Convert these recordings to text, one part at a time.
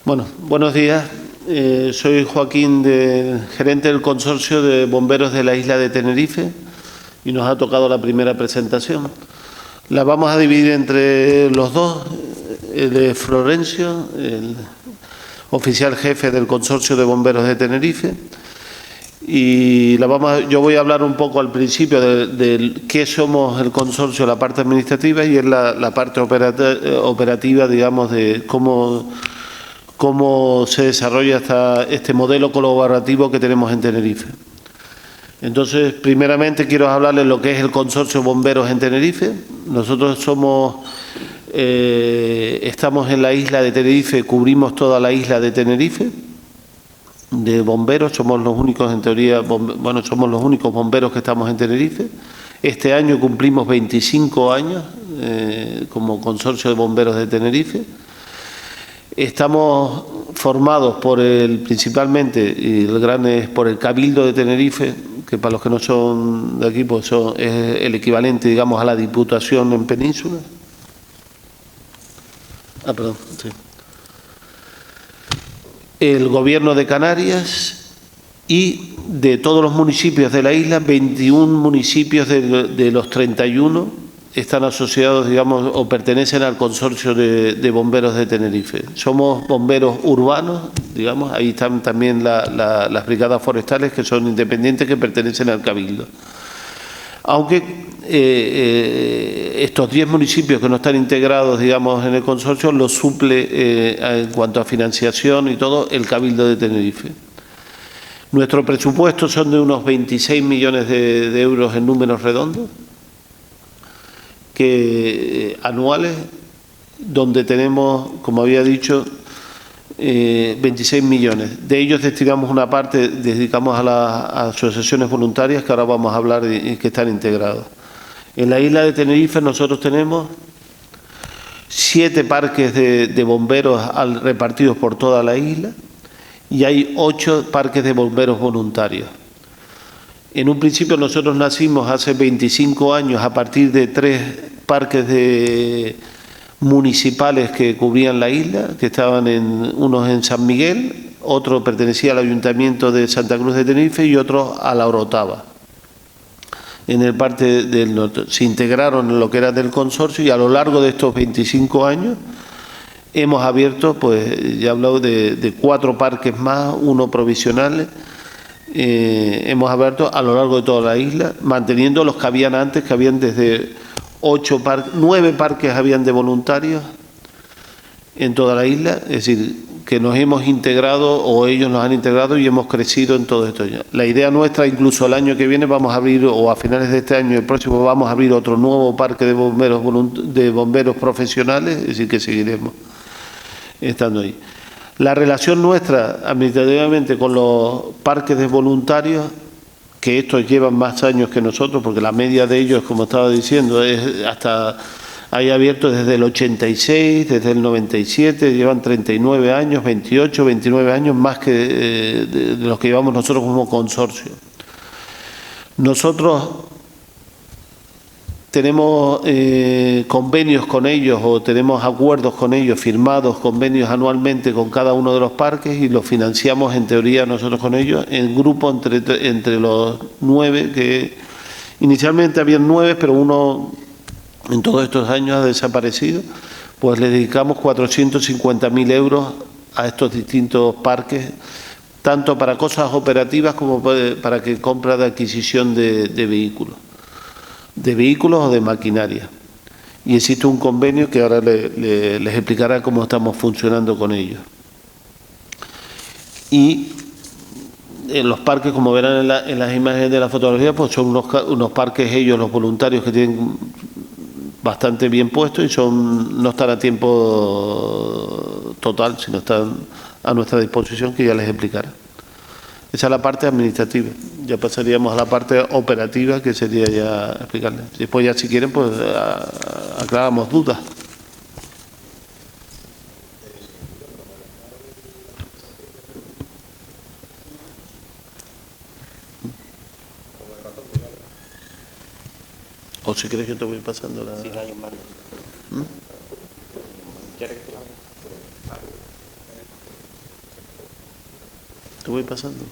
Bueno, buenos días. Soy Joaquín, gerente del Consorcio de Bomberos de la isla de Tenerife, y nos ha tocado la primera presentación. La vamos a dividir entre los dos, de Florencio, el oficial jefe del Consorcio de Bomberos de Tenerife, y yo voy a hablar un poco al principio de qué somos el consorcio, la parte administrativa, y es la parte operativa, digamos, de cómo se desarrolla este modelo colaborativo que tenemos en Tenerife. Entonces, primeramente quiero hablarles de lo que es el Consorcio de Bomberos en Tenerife. Nosotros estamos en la isla de Tenerife, cubrimos toda la isla de Tenerife de bomberos, somos los únicos, en teoría, somos los únicos bomberos que estamos en Tenerife. Este año cumplimos 25 años como Consorcio de Bomberos de Tenerife. Estamos formados principalmente, y el gran es por el Cabildo de Tenerife, que para los que no son de aquí, pues es el equivalente, digamos, a la Diputación en Península. Sí. El Gobierno de Canarias y de todos los municipios de la isla, 21 municipios de los 31 están asociados, digamos, o pertenecen al Consorcio de Bomberos de Tenerife. Somos bomberos urbanos, digamos, ahí están también las brigadas forestales, que son independientes, que pertenecen al Cabildo. Aunque estos 10 municipios que no están integrados, digamos, en el consorcio, los suple en cuanto a financiación y todo el Cabildo de Tenerife. Nuestro presupuesto son de unos 26 millones de euros en números redondos, anuales, donde tenemos, como había dicho, 26 millones. De ellos destinamos una parte, dedicamos a las asociaciones voluntarias, que ahora vamos a hablar y que están integrados. En la isla de Tenerife nosotros tenemos 7 parques de bomberos repartidos por toda la isla, y hay 8 parques de bomberos voluntarios. En un principio nosotros nacimos hace 25 años a partir de 3 parques municipales que cubrían la isla, que estaban unos en San Miguel, otro pertenecía al Ayuntamiento de Santa Cruz de Tenerife y otro a La Orotava. En el parte del norte se integraron en lo que era del consorcio, y a lo largo de estos 25 años hemos abierto, pues ya he hablado de 4 parques más, 1 provisional. Hemos abierto a lo largo de toda la isla, manteniendo los que habían antes, que habían desde 9 parques habían de voluntarios en toda la isla, es decir, que nos hemos integrado, o ellos nos han integrado, y hemos crecido en todo esto. La idea nuestra, incluso el año que viene vamos a abrir, o a finales de este año y el próximo, vamos a abrir otro nuevo parque de bomberos profesionales, es decir, que seguiremos estando ahí. La relación nuestra administrativamente con los parques de voluntarios, que estos llevan más años que nosotros, porque la media de ellos, como estaba diciendo, es hasta hay abiertos desde el 86, desde el 97, llevan 39 años, 28, 29 años más que de los que llevamos nosotros como consorcio. Nosotros tenemos convenios con ellos, o tenemos acuerdos con ellos, firmados convenios anualmente con cada uno de los parques, y los financiamos en teoría nosotros con ellos, en grupo entre los 9, que inicialmente habían 9, pero uno en todos estos años ha desaparecido. Pues le dedicamos 450.000 euros a estos distintos parques, tanto para cosas operativas como para compra de adquisición de vehículos o de maquinaria. Y existe un convenio que ahora les explicará cómo estamos funcionando con ellos. Y en los parques, como verán en las imágenes de la fotografía, pues son unos parques, ellos, los voluntarios, que tienen bastante bien puestos, y no están a tiempo total, sino están a nuestra disposición, que ya les explicará. Esa es la parte administrativa. Ya pasaríamos a la parte operativa, que sería ya explicarles. Después ya, si quieren, pues aclaramos dudas. O si quieres, yo te voy pasando la... Sí, no hay un mando. ¿Quieres que te lo haga? voy pasando.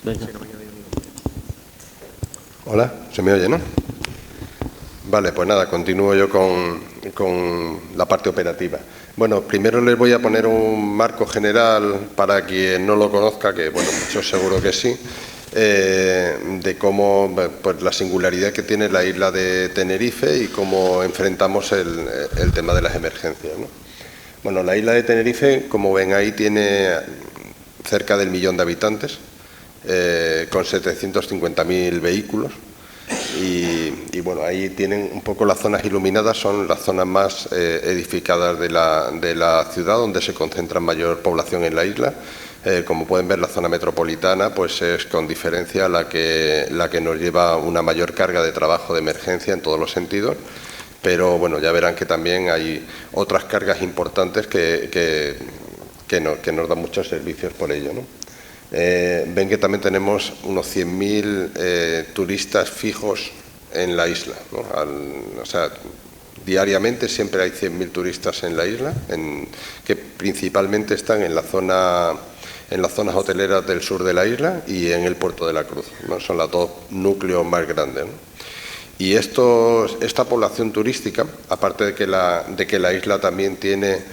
Venga. Hola, ¿se me oye, no? Vale, pues nada, continúo yo con la parte operativa. Bueno, primero les voy a poner un marco general para quien no lo conozca, que bueno, muchos seguro que sí, de cómo, pues la singularidad que tiene la isla de Tenerife y cómo enfrentamos el tema de las emergencias, ¿no? Bueno, la isla de Tenerife, como ven ahí, tiene cerca del 1.000.000 de habitantes, con 750.000 vehículos. Y bueno, ahí tienen un poco las zonas iluminadas, son las zonas más edificadas de la ciudad, donde se concentra mayor población en la isla. Como pueden ver, la zona metropolitana pues es con diferencia la que nos lleva una mayor carga de trabajo de emergencia en todos los sentidos. Pero bueno, ya verán que también hay otras cargas importantes que nos dan muchos servicios por ello, ¿no? Ven que también tenemos unos 100.000 turistas fijos en la isla, ¿no? O sea, diariamente siempre hay 100.000 turistas en la isla, que principalmente están en las zonas hoteleras del sur de la isla y en el puerto de la Cruz, ¿no? Son los dos núcleos más grandes, ¿no? Y esta población turística, aparte de que la isla también tiene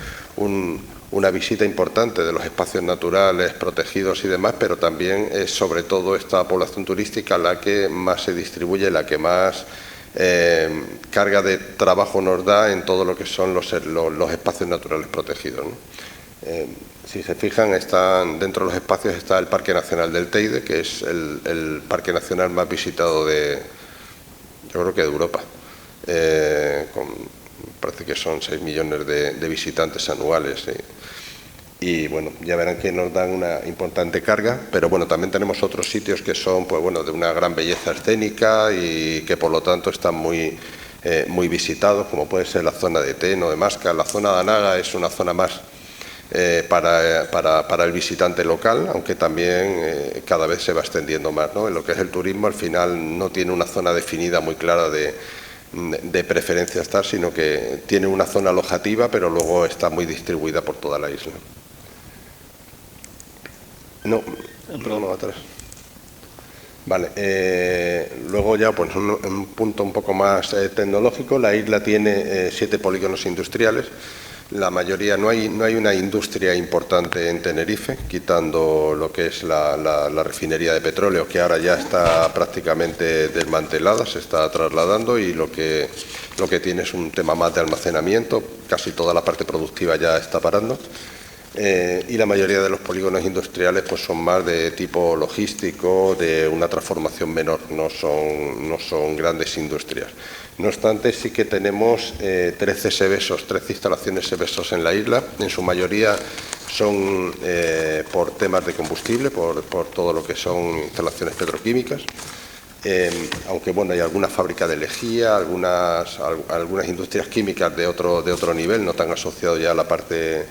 una visita importante de los espacios naturales protegidos y demás, pero también es sobre todo esta población turística la que más se distribuye, la que más carga de trabajo nos da en todo lo que son los espacios naturales protegidos, ¿no? Si se fijan, dentro de los espacios está el Parque Nacional del Teide, que es el parque nacional más visitado yo creo que de Europa, parece que son 6 millones de visitantes anuales. Y bueno, ya verán que nos dan una importante carga, pero bueno, también tenemos otros sitios que son pues bueno, de una gran belleza escénica y que por lo tanto están muy visitados, como puede ser la zona de Teno, de Masca. La zona de Anaga es una zona más para el visitante local, aunque también cada vez se va extendiendo más, ¿no? En lo que es el turismo, al final no tiene una zona definida muy clara de preferencia estar, sino que tiene una zona alojativa, pero luego está muy distribuida por toda la isla. No atrás. Vale, luego ya pues un punto un poco más tecnológico. La isla tiene 7 polígonos industriales. La mayoría, no hay una industria importante en Tenerife, quitando lo que es la refinería de petróleo, que ahora ya está prácticamente desmantelada, se está trasladando, y lo que tiene es un tema más de almacenamiento. Casi toda la parte productiva ya está parando. Y la mayoría de los polígonos industriales pues son más de tipo logístico, de una transformación menor, no son grandes industrias. No obstante, sí que tenemos 13 sevesos, 13 instalaciones sevesos en la isla. En su mayoría son por temas de combustible, por todo lo que son instalaciones petroquímicas. Aunque bueno, hay alguna fábrica de lejía, algunas industrias químicas de otro nivel, no tan asociado ya a la parte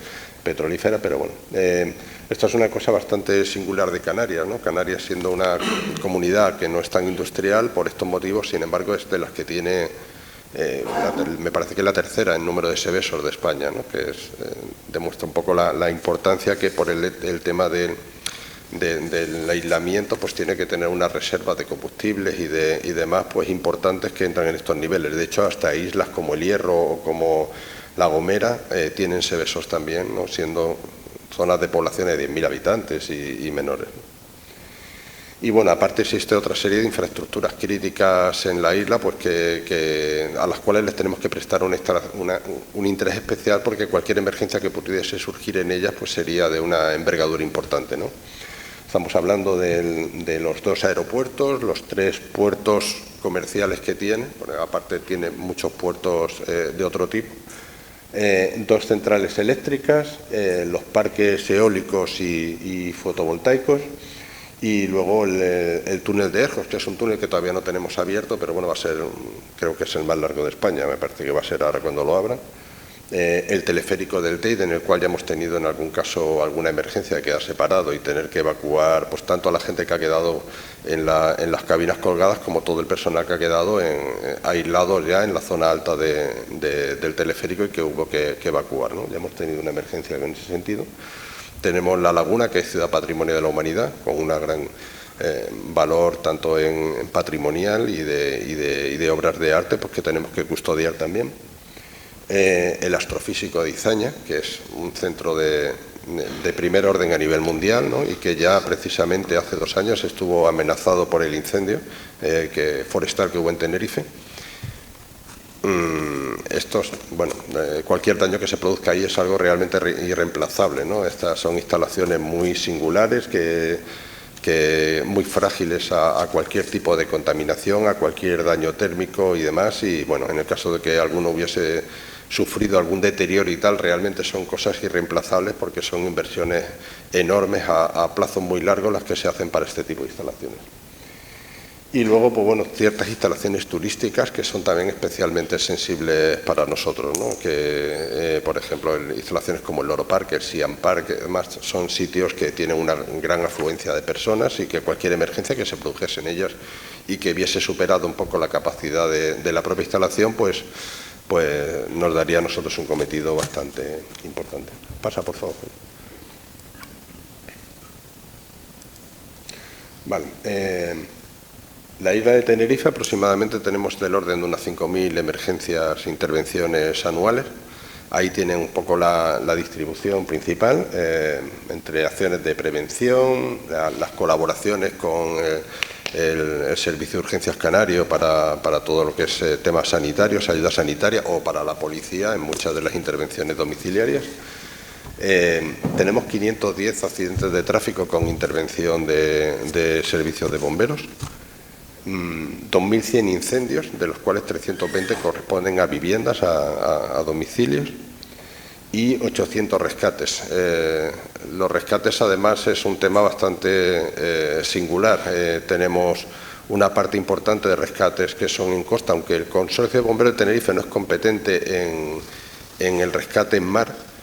petrolífera, pero bueno, esto es una cosa bastante singular de Canarias, ¿no? Canarias, siendo una comunidad que no es tan industrial por estos motivos, sin embargo es de las que tiene, me parece que es la tercera en número de sevesos de España, ¿no? Que demuestra un poco la importancia que por el tema del aislamiento pues tiene que tener una reserva de combustibles y demás pues importantes que entran en estos niveles. De hecho, hasta islas como el Hierro o como La Gomera tienen sevesos también, ¿no? Siendo zonas de población de 10.000 habitantes y menores. Y bueno, aparte existe otra serie de infraestructuras críticas en la isla pues a las cuales les tenemos que prestar un interés especial, porque cualquier emergencia que pudiese surgir en ellas pues sería de una envergadura importante, ¿no? Estamos hablando de los 2 aeropuertos, los 3 puertos comerciales que tiene, porque aparte tiene muchos puertos de otro tipo, 2 centrales eléctricas, los parques eólicos y fotovoltaicos, y luego el túnel de Ejos, que es un túnel que todavía no tenemos abierto, pero bueno, va a ser, creo que es el más largo de España, me parece que va a ser ahora cuando lo abran. el teleférico del Teide, en el cual ya hemos tenido en algún caso alguna emergencia de quedar separado y tener que evacuar pues tanto a la gente que ha quedado en las cabinas colgadas como todo el personal que ha quedado aislado ya en la zona alta del teleférico y que hubo que evacuar, ¿no? Ya hemos tenido una emergencia en ese sentido. Tenemos La Laguna, que es Ciudad Patrimonio de la Humanidad, con una gran valor tanto en patrimonial y de obras de arte, pues que tenemos que custodiar también. El Astrofísico de Izaña, que es un centro de primer orden a nivel mundial, ¿no? Y que ya precisamente hace 2 años estuvo amenazado por el incendio forestal que hubo en Tenerife. Cualquier daño que se produzca ahí es algo realmente irreemplazable, ¿no? Estas son instalaciones muy singulares muy frágiles a cualquier tipo de contaminación, a cualquier daño térmico y demás, y bueno, en el caso de que alguno hubiese sufrido algún deterioro y tal, realmente son cosas irreemplazables porque son inversiones enormes a plazos muy largos las que se hacen para este tipo de instalaciones. Y luego, pues bueno, ciertas instalaciones turísticas que son también especialmente sensibles para nosotros, ¿no? Que, por ejemplo, instalaciones como el Loro Park, el Siam Park, además son sitios que tienen una gran afluencia de personas y que cualquier emergencia que se produjese en ellas y que hubiese superado un poco la capacidad de la propia instalación, pues nos daría a nosotros un cometido bastante importante. Pasa, por favor. Vale. La isla de Tenerife aproximadamente tenemos del orden de unas 5.000 emergencias, intervenciones anuales. Ahí tienen un poco la distribución principal, entre acciones de prevención, las colaboraciones con el Servicio de Urgencias Canario para todo lo que es temas sanitarios, ayuda sanitaria, o para la policía en muchas de las intervenciones domiciliarias. Tenemos 510 accidentes de tráfico con intervención de servicios de bomberos. 2.100 incendios, de los cuales 320 corresponden a viviendas, a domicilios, y 800 rescates. Los rescates, además, es un tema bastante singular. Tenemos una parte importante de rescates que son en costa, aunque el Consorcio de Bomberos de Tenerife no es competente en el rescate en mar.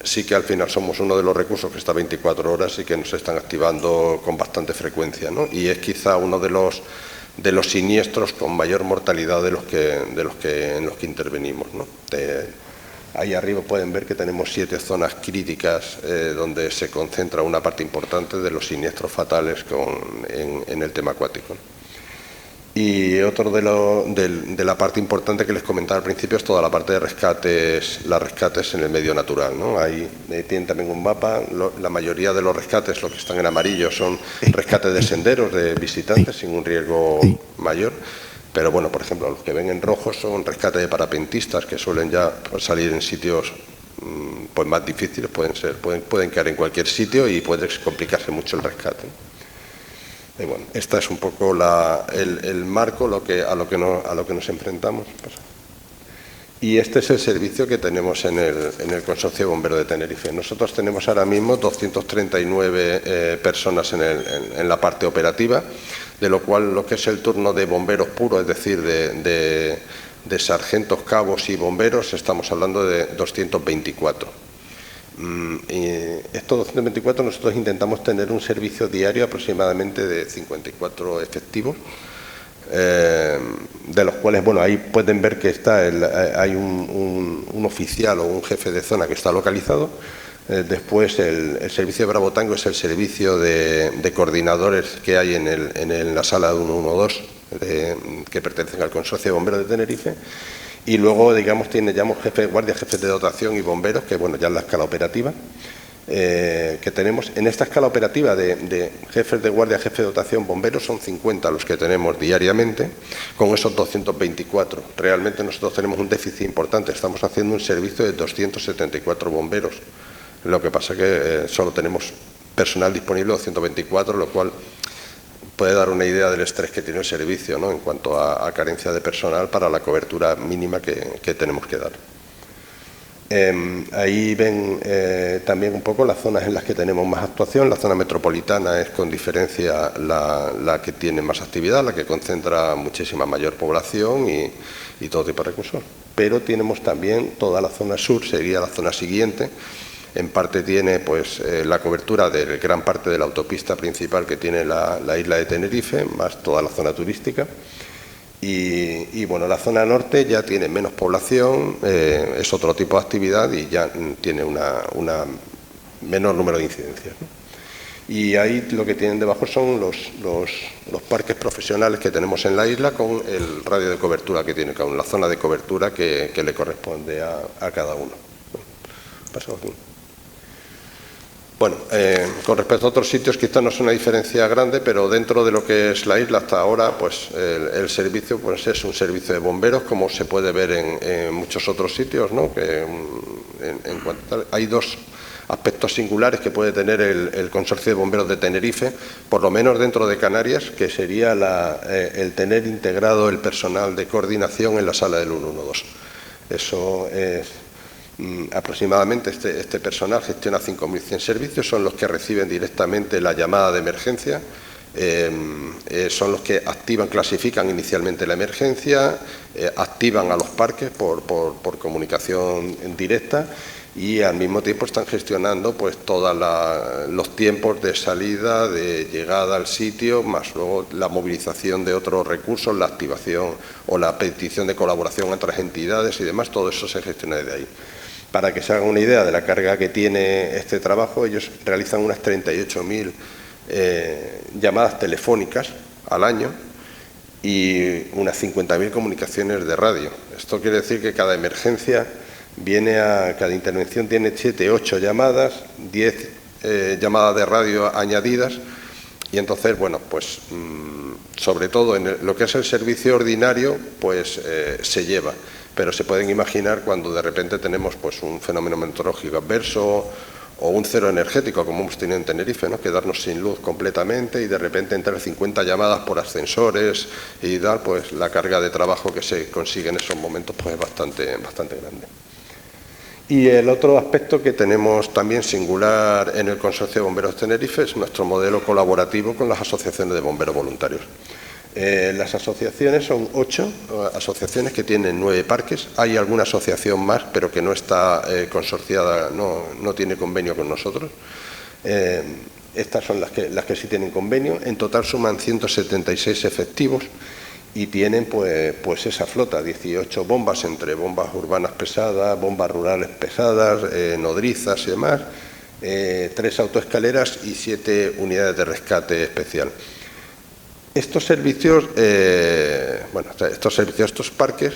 Sí que al final somos uno de los recursos que está 24 horas y que nos están activando con bastante frecuencia, ¿no? Y es quizá uno de los siniestros con mayor mortalidad en los que intervenimos, ¿no? Ahí arriba pueden ver que tenemos 7 zonas críticas donde se concentra una parte importante de los siniestros fatales en el tema acuático, ¿no? Y otro de la parte importante que les comentaba al principio es toda la parte de rescates, las rescates en el medio natural, ¿no? Ahí tienen también un mapa. La mayoría de los rescates, los que están en amarillo, son rescates de senderos de visitantes sin un riesgo mayor. Pero bueno, por ejemplo, los que ven en rojo son rescates de parapentistas que suelen ya salir en sitios pues más difíciles, pueden caer en cualquier sitio y puede complicarse mucho el rescate. Y bueno, esta es un poco el marco a lo que nos enfrentamos. Y este es el servicio que tenemos en el Consorcio de Bomberos de Tenerife. Nosotros tenemos ahora mismo 239 personas en la parte operativa, de lo cual lo que es el turno de bomberos puros, es decir, de sargentos, cabos y bomberos, estamos hablando de 224. Y estos 224 nosotros intentamos tener un servicio diario aproximadamente de 54 efectivos, de los cuales, bueno, ahí pueden ver que hay un oficial o un jefe de zona que está localizado. Después el servicio de Bravo Tango es el servicio de coordinadores que hay en la sala de 112 que pertenecen al Consorcio de Bomberos de Tenerife. Y luego, digamos, llamamos jefes de guardia, jefes de dotación y bomberos, que bueno, ya es la escala operativa que tenemos. En esta escala operativa de jefes de guardia, jefes de dotación, bomberos, son 50 los que tenemos diariamente, con esos 224. Realmente nosotros tenemos un déficit importante, estamos haciendo un servicio de 274 bomberos. Lo que pasa es que solo tenemos personal disponible 224, lo cual puede dar una idea del estrés que tiene el servicio, ¿no? En cuanto a carencia de personal para la cobertura mínima que tenemos que dar. Ahí ven también un poco las zonas en las que tenemos más actuación. La zona metropolitana es con diferencia la que tiene más actividad, la que concentra muchísima mayor población y todo tipo de recursos. pero tenemos también toda la zona sur, sería la zona siguiente. En parte tiene pues la cobertura de gran parte de la autopista principal que tiene la isla de Tenerife, más toda la zona turística. Y bueno, la zona norte ya tiene menos población, es otro tipo de actividad y ya tiene una menor número de incidencias, ¿no? Y ahí lo que tienen debajo son los parques profesionales que tenemos en la isla con el radio de cobertura que tiene cada uno, la zona de cobertura que le corresponde a cada uno. Paso aquí. Bueno, con respecto a otros sitios quizás no es una diferencia grande, pero dentro de lo que es la isla hasta ahora, pues el servicio pues es un servicio de bomberos, como se puede ver en muchos otros sitios, ¿no? Que hay dos aspectos singulares que puede tener el Consorcio de Bomberos de Tenerife, por lo menos dentro de Canarias, que sería el tener integrado el personal de coordinación en la sala del 112. Eso es... aproximadamente este personal gestiona 5.100 servicios, son los que reciben directamente la llamada de emergencia, son los que activan, clasifican inicialmente la emergencia, activan a los parques por comunicación directa y al mismo tiempo están gestionando pues todos los tiempos de salida, de llegada al sitio, más luego la movilización de otros recursos, la activación o la petición de colaboración entre otras entidades y demás, todo eso se gestiona desde ahí. Para que se hagan una idea de la carga que tiene este trabajo, ellos realizan unas 38.000 llamadas telefónicas al año y unas 50.000 comunicaciones de radio. Esto quiere decir que cada emergencia cada intervención tiene 7, 8 llamadas, 10 llamadas de radio añadidas y entonces, bueno, pues sobre todo en lo que es el servicio ordinario, pues se lleva. Pero se pueden imaginar cuando de repente tenemos pues un fenómeno meteorológico adverso o un cero energético, como hemos tenido en Tenerife, ¿no? Quedarnos sin luz completamente y de repente entrar 50 llamadas por ascensores y tal, pues la carga de trabajo que se consigue en esos momentos pues es bastante grande. Y el otro aspecto que tenemos también singular en el Consorcio de Bomberos de Tenerife es nuestro modelo colaborativo con las asociaciones de bomberos voluntarios. Las asociaciones son 8 asociaciones que tienen 9 parques. Hay alguna asociación más, pero que no está consorciada, no tiene convenio con nosotros. Estas son las que sí tienen convenio. En total suman 176 efectivos y tienen pues esa flota, 18 bombas, entre bombas urbanas pesadas, bombas rurales pesadas, nodrizas y demás, 3 autoescaleras y 7 unidades de rescate especial. Estos servicios, estos parques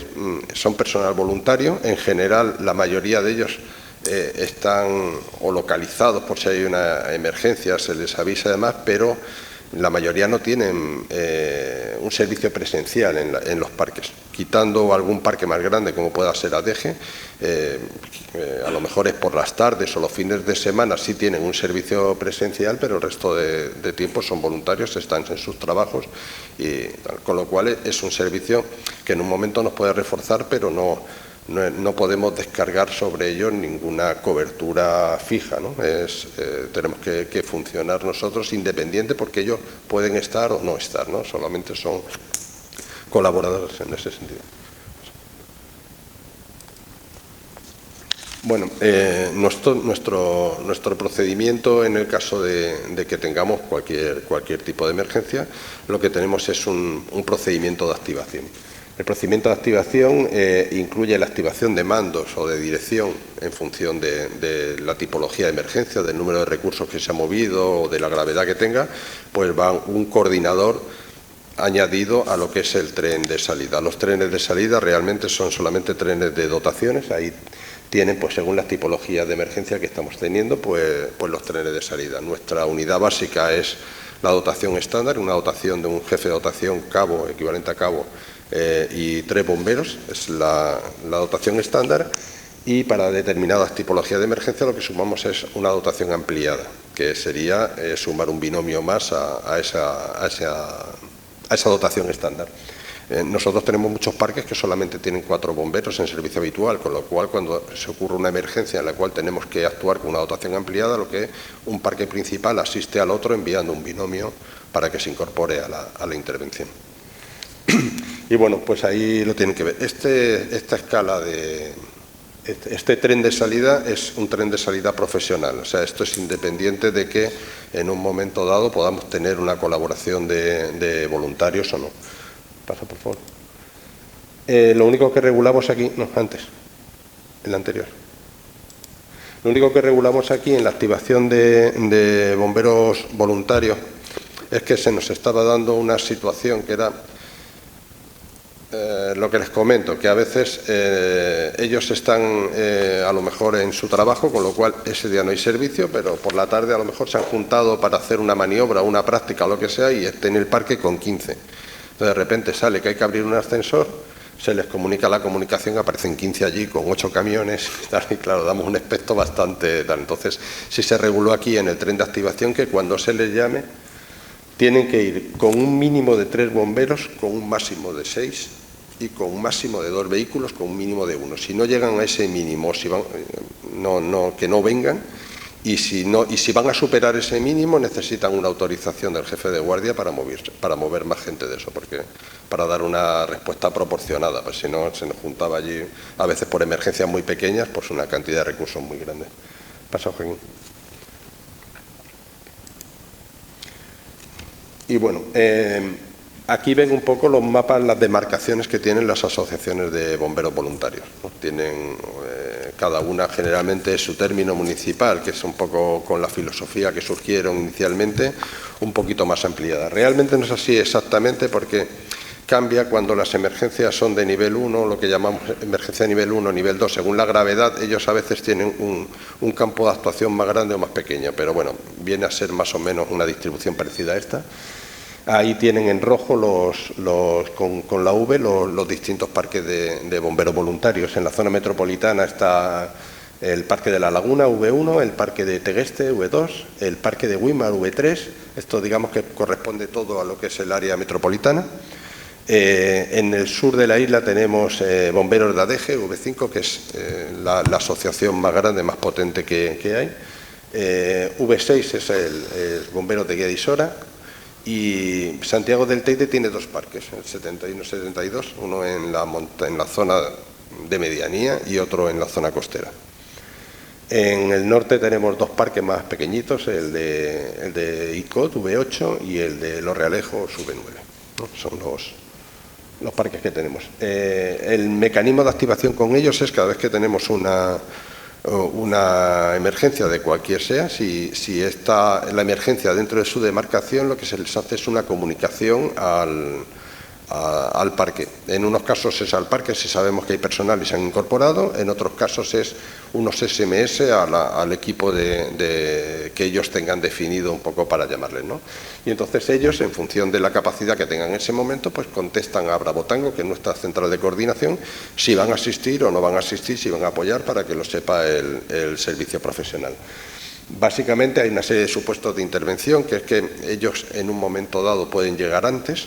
son personal voluntario. En general, la mayoría de ellos están localizados por si hay una emergencia, se les avisa además, pero la mayoría no tienen un servicio presencial en los parques, quitando algún parque más grande como pueda ser Adeje. A lo mejor es por las tardes o los fines de semana sí tienen un servicio presencial, pero el resto de tiempo son voluntarios, están en sus trabajos, y con lo cual es un servicio que en un momento nos puede reforzar, pero no podemos descargar sobre ellos ninguna cobertura fija, ¿no? Tenemos que funcionar nosotros independiente, porque ellos pueden estar o no estar, ¿no? Solamente son colaboradores en ese sentido. Bueno, nuestro procedimiento en el caso de que tengamos cualquier tipo de emergencia, lo que tenemos es un procedimiento de activación. El procedimiento de activación incluye la activación de mandos o de dirección en función de la tipología de emergencia, del número de recursos que se ha movido o de la gravedad que tenga, pues va un coordinador añadido a lo que es el tren de salida. Los trenes de salida realmente son solamente trenes de dotaciones, ahí tienen, pues según las tipologías de emergencia que estamos teniendo, pues los trenes de salida. Nuestra unidad básica es la dotación estándar, una dotación de un jefe de dotación cabo, equivalente a cabo, y 3 bomberos, es la dotación estándar, y para determinadas tipologías de emergencia lo que sumamos es una dotación ampliada, que sería sumar un binomio más a esa dotación estándar. Nosotros tenemos muchos parques que solamente tienen 4 bomberos en servicio habitual, con lo cual cuando se ocurre una emergencia en la cual tenemos que actuar con una dotación ampliada, lo que un parque principal asiste al otro enviando un binomio para que se incorpore a la intervención. Y bueno, pues ahí lo tienen que ver. Esta escala este tren de salida es un tren de salida profesional, o sea, esto es independiente de que en un momento dado podamos tener una colaboración de voluntarios o no. Pasa, por favor. Lo único que regulamos aquí, no, antes, el anterior. Lo único que regulamos aquí en la activación de bomberos voluntarios es que se nos estaba dando una situación que era lo que les comento, que a veces ellos están a lo mejor en su trabajo, con lo cual ese día no hay servicio, pero por la tarde a lo mejor se han juntado para hacer una maniobra, una práctica o lo que sea, y estén en el parque con 15. Entonces de repente sale que hay que abrir un ascensor, se les comunica la comunicación, aparecen 15 allí con 8 camiones y claro, damos un aspecto bastante tal. Entonces sí se reguló aquí en el tren de activación que cuando se les llame tienen que ir con un mínimo de 3 bomberos, con un máximo de 6 y con un máximo de 2 vehículos, con un mínimo de 1. Si no llegan a ese mínimo, si van, que no vengan, y si van a superar ese mínimo necesitan una autorización del jefe de guardia para mover más gente de eso, porque para dar una respuesta proporcionada, pues si no se nos juntaba allí, a veces por emergencias muy pequeñas, pues una cantidad de recursos muy grande. Pasa, Joaquín. Y bueno, aquí ven un poco los mapas, las demarcaciones que tienen las asociaciones de bomberos voluntarios, ¿no? Tienen cada una generalmente su término municipal, que es un poco con la filosofía que surgieron inicialmente, un poquito más ampliada. Realmente no es así exactamente porque cambia cuando las emergencias son de nivel 1, lo que llamamos emergencia de nivel 1, nivel 2, según la gravedad, ellos a veces tienen un campo de actuación más grande o más pequeño, pero bueno, viene a ser más o menos una distribución parecida a esta. Ahí tienen en rojo con la V los distintos parques de bomberos voluntarios. En la zona metropolitana está el Parque de la Laguna, V1, el Parque de Tegueste, V2, el Parque de Güímar, V3. Esto digamos que corresponde todo a lo que es el área metropolitana. En el sur de la isla tenemos Bomberos de Adeje, V5, que es la asociación más grande, más potente que hay. V6 es el Bomberos de Guadalajara. Y Santiago del Teide tiene 2 parques, el 71 y 72, uno en la zona de medianía y otro en la zona costera. En el norte tenemos 2 parques más pequeñitos, el de Icod, V8, y el de Los Realejos, V9, ¿no? Son los parques que tenemos. El mecanismo de activación con ellos es cada vez que tenemos una emergencia de cualquier sea, si está la emergencia dentro de su demarcación, lo que se les hace es una comunicación al parque. En unos casos es al parque si sabemos que hay personal y se han incorporado, en otros casos es unos SMS al equipo que ellos tengan definido un poco para llamarles, ¿no? Y entonces ellos, en función de la capacidad que tengan en ese momento, pues contestan a Bravo Tango, que es nuestra central de coordinación, si van a asistir o no van a asistir, si van a apoyar, para que lo sepa el servicio profesional. Básicamente hay una serie de supuestos de intervención, que es que ellos en un momento dado pueden llegar antes,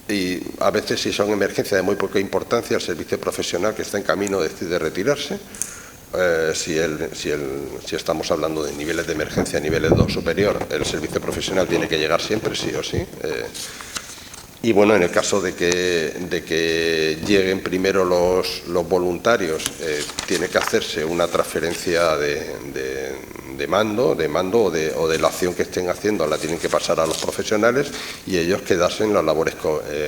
y a veces, si son emergencias de muy poca importancia, el servicio profesional que está en camino decide retirarse. Si estamos hablando de niveles de emergencia, niveles 2 superior, el servicio profesional tiene que llegar siempre, sí o sí. Y bueno, en el caso de que lleguen primero los voluntarios, tiene que hacerse una transferencia de mando o de la acción que estén haciendo, la tienen que pasar a los profesionales y ellos quedarse en las labores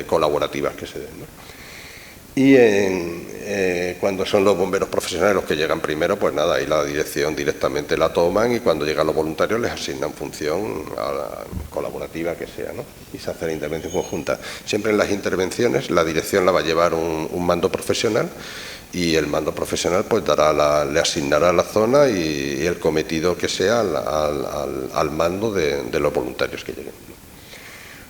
colaborativas que se den, ¿no? Y cuando son los bomberos profesionales los que llegan primero, pues nada, ahí la dirección directamente la toman, y cuando llegan los voluntarios les asignan función colaborativa que sea, ¿no? Y se hace la intervención conjunta. Siempre en las intervenciones la dirección la va a llevar un mando profesional, y el mando profesional pues le asignará la zona y el cometido que sea al mando de los voluntarios que lleguen.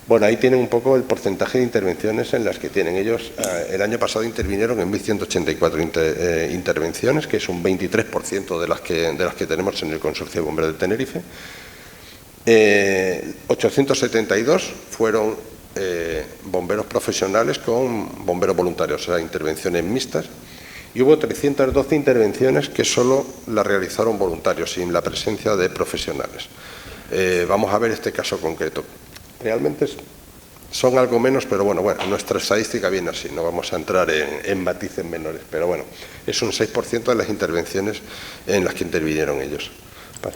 Bueno, ahí tienen un poco el porcentaje de intervenciones en las que tienen. Ellos el año pasado intervinieron en 1.184 intervenciones, que es un 23% de las que tenemos en el Consorcio de Bomberos de Tenerife. 872 fueron bomberos profesionales con bomberos voluntarios, o sea, intervenciones mixtas. Y hubo 312 intervenciones que solo las realizaron voluntarios, sin la presencia de profesionales. Vamos a ver este caso concreto. Realmente Son algo menos, pero bueno, nuestra estadística viene así, no vamos a entrar en matices menores, pero bueno, es un 6% de las intervenciones en las que intervinieron ellos. Vale.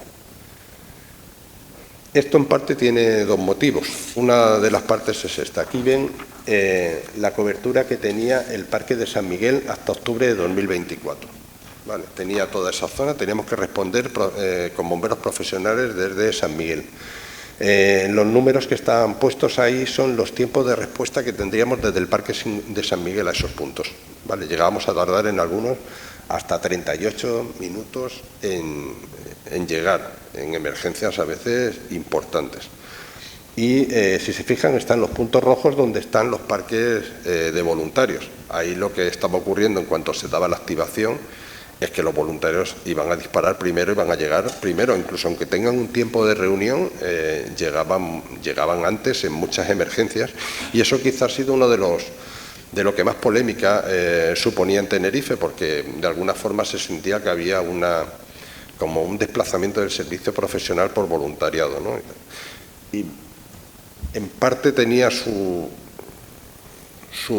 Esto en parte tiene dos motivos. Una de las partes es esta. Aquí ven la cobertura que tenía el Parque de San Miguel hasta octubre de 2024. Vale, tenía toda esa zona, teníamos que responder con bomberos profesionales desde San Miguel. Los números que están puestos ahí son los tiempos de respuesta que tendríamos desde el Parque de San Miguel a esos puntos. Vale, llegábamos a tardar en algunos hasta 38 minutos en llegar, en emergencias a veces importantes. Y si se fijan, están los puntos rojos donde están los parques de voluntarios. Ahí lo que estaba ocurriendo en cuanto se daba la activación es que los voluntarios iban a disparar primero, iban a llegar primero, incluso aunque tengan un tiempo de reunión, llegaban antes en muchas emergencias, y eso quizás ha sido uno de lo que más polémica suponía en Tenerife, porque de alguna forma se sentía que había como un desplazamiento del servicio profesional por voluntariado, ¿no? Y en parte tenía su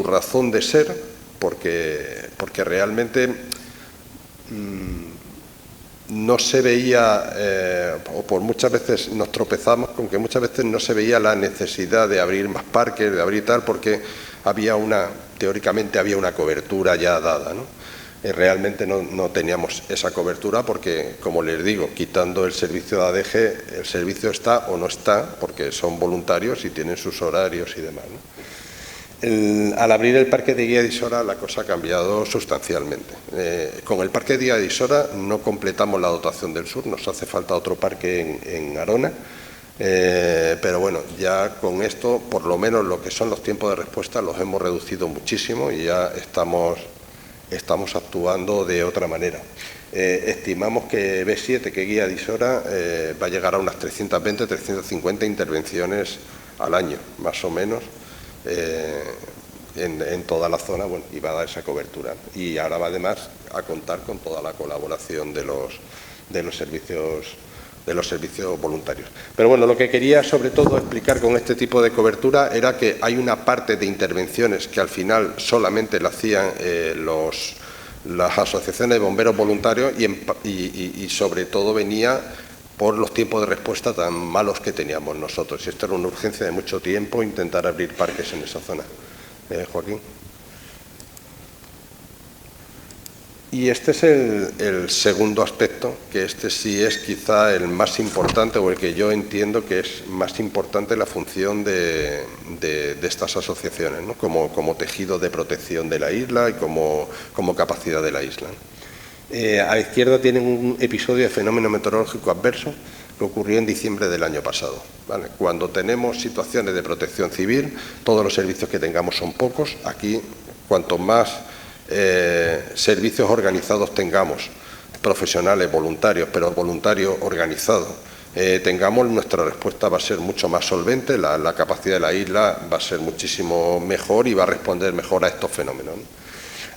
razón de ser, porque realmente no se veía, o por muchas veces nos tropezamos con que muchas veces no se veía la necesidad de abrir más parques, de abrir tal, porque teóricamente había una cobertura ya dada, ¿no? Realmente no teníamos esa cobertura porque, como les digo, quitando el servicio de ADG, el servicio está o no está, porque son voluntarios y tienen sus horarios y demás, ¿no? Al abrir el Parque de Guía de Isora la cosa ha cambiado sustancialmente. Con el Parque de Guía de Isora no completamos la dotación del sur, nos hace falta otro parque en Arona, pero bueno, ya con esto, por lo menos lo que son los tiempos de respuesta los hemos reducido muchísimo y ya estamos actuando de otra manera. Estimamos que B7, que Guía de Isora, va a llegar a unas 320, 350 intervenciones al año, más o menos, en toda la zona, bueno, y va a dar esa cobertura. Y ahora va además a contar con toda la colaboración de los servicios voluntarios. Pero bueno, lo que quería sobre todo explicar con este tipo de cobertura era que hay una parte de intervenciones que al final solamente la hacían las asociaciones de bomberos voluntarios y sobre todo venía por los tiempos de respuesta tan malos que teníamos nosotros. Y esto era una urgencia de mucho tiempo, intentar abrir parques en esa zona. Joaquín. Y este es el segundo aspecto, que este sí es quizá el más importante, o el que yo entiendo que es más importante la función de estas asociaciones, ¿no? como tejido de protección de la isla y como capacidad de la isla. A la izquierda tienen un episodio de fenómeno meteorológico adverso que ocurrió en diciembre del año pasado, ¿vale? Cuando tenemos situaciones de protección civil, todos los servicios que tengamos son pocos. Aquí, cuanto más servicios organizados tengamos, profesionales, voluntarios, pero voluntarios organizados, tengamos, nuestra respuesta va a ser mucho más solvente, la capacidad de la isla va a ser muchísimo mejor y va a responder mejor a estos fenómenos, ¿no?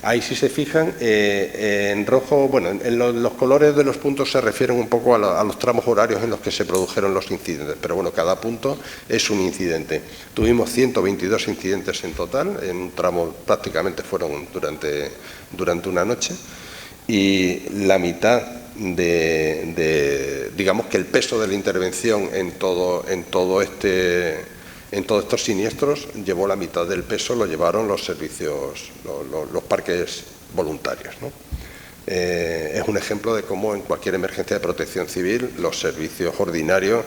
Ahí, si se fijan, en rojo, bueno, los colores de los puntos se refieren un poco a los tramos horarios en los que se produjeron los incidentes, pero bueno, cada punto es un incidente. Tuvimos 122 incidentes en total, en un tramo prácticamente fueron durante una noche, y la mitad digamos que el peso de la intervención en todos estos siniestros llevó la mitad del peso, lo llevaron los servicios, los parques voluntarios, ¿no? Es un ejemplo de cómo en cualquier emergencia de protección civil los servicios ordinarios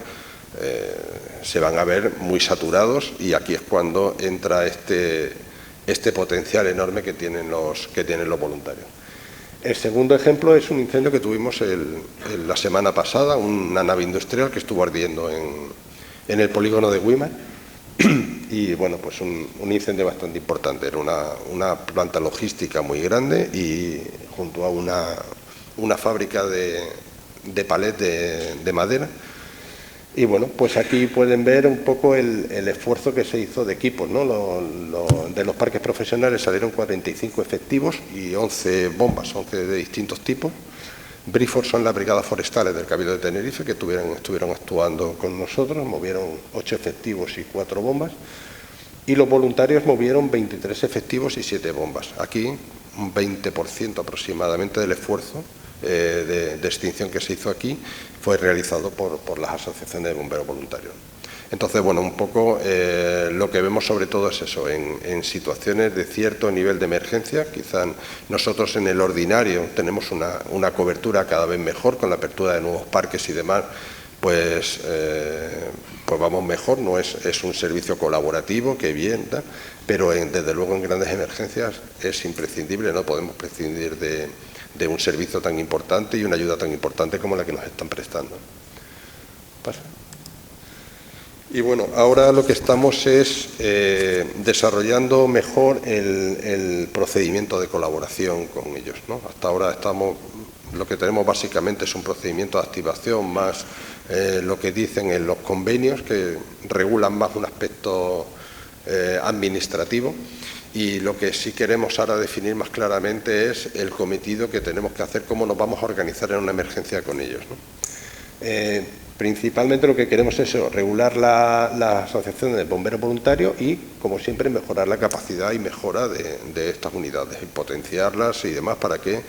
se van a ver muy saturados, y aquí es cuando entra este potencial enorme que tienen los voluntarios. El segundo ejemplo es un incendio que tuvimos la semana pasada, una nave industrial que estuvo ardiendo en el polígono de Güímar. Y bueno, pues un incendio bastante importante. Era una planta logística muy grande y junto a una fábrica de palet de madera. Y bueno, pues aquí pueden ver un poco el esfuerzo que se hizo de equipos, ¿no? De los parques profesionales salieron 45 efectivos y 11 bombas, 11 de distintos tipos. Brifor son las brigadas forestales del Cabildo de Tenerife que estuvieron actuando con nosotros, movieron 8 efectivos y 4 bombas. y los voluntarios movieron 23 efectivos y 7 bombas. Aquí un 20% aproximadamente del esfuerzo de extinción que se hizo aquí fue realizado por las asociaciones de bomberos voluntarios. Entonces, bueno, un poco lo que vemos sobre todo es eso, en situaciones de cierto nivel de emergencia. Quizás nosotros en el ordinario tenemos una cobertura cada vez mejor con la apertura de nuevos parques y demás, pues vamos mejor, no es un servicio colaborativo, que bien, ¿no? Pero desde luego en grandes emergencias es imprescindible, no podemos prescindir de un servicio tan importante y una ayuda tan importante como la que nos están prestando. Pasa. Y bueno, ahora lo que estamos es desarrollando mejor el procedimiento de colaboración con ellos, ¿no? Hasta ahora lo que tenemos básicamente es un procedimiento de activación más lo que dicen en los convenios, que regulan más un aspecto administrativo, y lo que sí queremos ahora definir más claramente es el cometido que tenemos que hacer, cómo nos vamos a organizar en una emergencia con ellos, ¿no? Principalmente lo que queremos es eso, regular la asociación de bomberos voluntarios y, como siempre, mejorar la capacidad y mejora de estas unidades y potenciarlas y demás para que